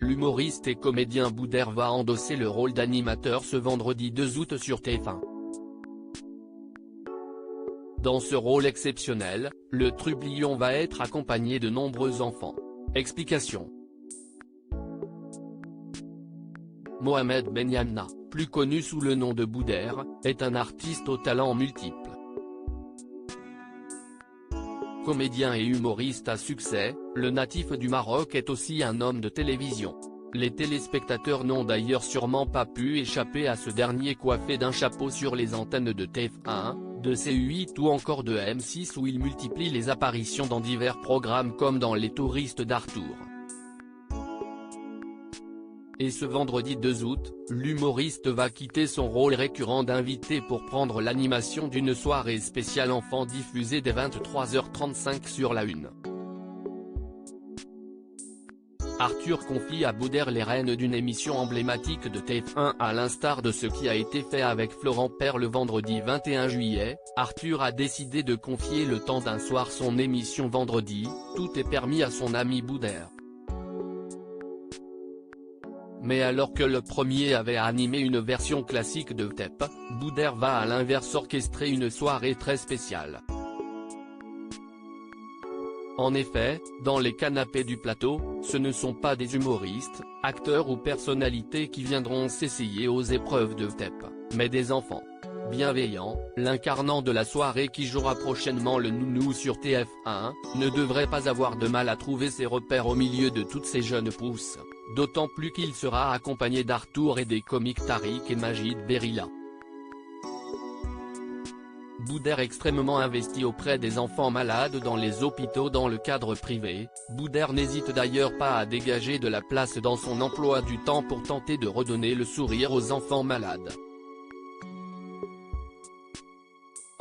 l'humoriste et comédien Boudère va endosser le rôle d'animateur ce vendredi 2 août sur TF1. Dans ce rôle exceptionnel, le trublion va être accompagné de nombreux enfants. Explication. Mohamed Benyamna, plus connu sous le nom de Boudère, est un artiste aux talents multiples. Comédien et humoriste à succès, le natif du Maroc est aussi un homme de télévision. Les téléspectateurs n'ont d'ailleurs sûrement pas pu échapper à ce dernier coiffé d'un chapeau sur les antennes de TF1, de C8 ou encore de M6 où il multiplie les apparitions dans divers programmes comme dans Les Touristes d'Arthur. Et ce vendredi 2 août, l'humoriste va quitter son rôle récurrent d'invité pour prendre l'animation d'une soirée spéciale enfant diffusée dès 23h35 sur La Une. Arthur confie à Boudère les rênes d'une émission emblématique de TF1 à l'instar de ce qui a été fait avec Florent Père le vendredi 21 juillet, Arthur a décidé de confier le temps d'un soir son émission vendredi, tout est permis à son ami Boudère. Mais alors que le premier avait animé une version classique de TEP, Boudère va à l'inverse orchestrer une soirée très spéciale. En effet, dans les canapés du plateau, ce ne sont pas des humoristes, acteurs ou personnalités qui viendront s'essayer aux épreuves de TEP, mais des enfants. Bienveillant, l'incarnant de la soirée qui jouera prochainement le nounou sur TF1, ne devrait pas avoir de mal à trouver ses repères au milieu de toutes ces jeunes pousses, d'autant plus qu'il sera accompagné d'Arthur et des comiques Tariq et Majid Berilla. Boudère extrêmement investi auprès des enfants malades dans les hôpitaux dans le cadre privé, Boudère n'hésite d'ailleurs pas à dégager de la place dans son emploi du temps pour tenter de redonner le sourire aux enfants malades.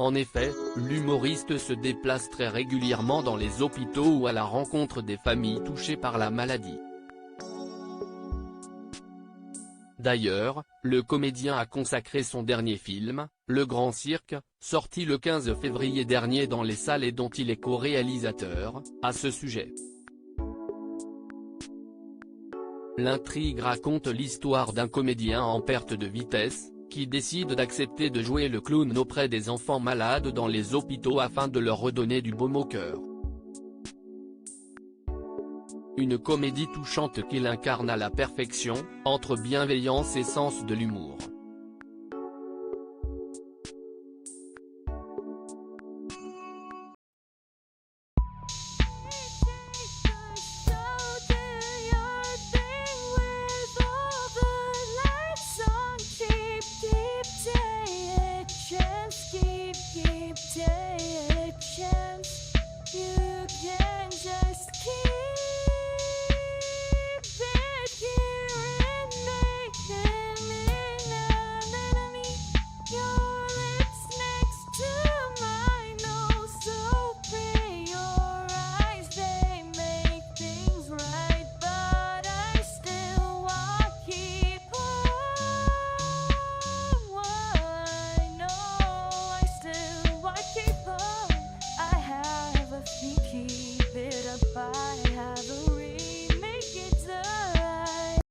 En effet, l'humoriste se déplace très régulièrement dans les hôpitaux ou à la rencontre des familles touchées par la maladie. D'ailleurs, le comédien a consacré son dernier film, Le Grand Cirque, sorti le 15 février dernier dans les salles et dont il est co-réalisateur, à ce sujet. L'intrigue raconte l'histoire d'un comédien en perte de vitesse, qui décide d'accepter de jouer le clown auprès des enfants malades dans les hôpitaux afin de leur redonner du baume au cœur. Une comédie touchante qu'il incarne à la perfection, entre bienveillance et sens de l'humour.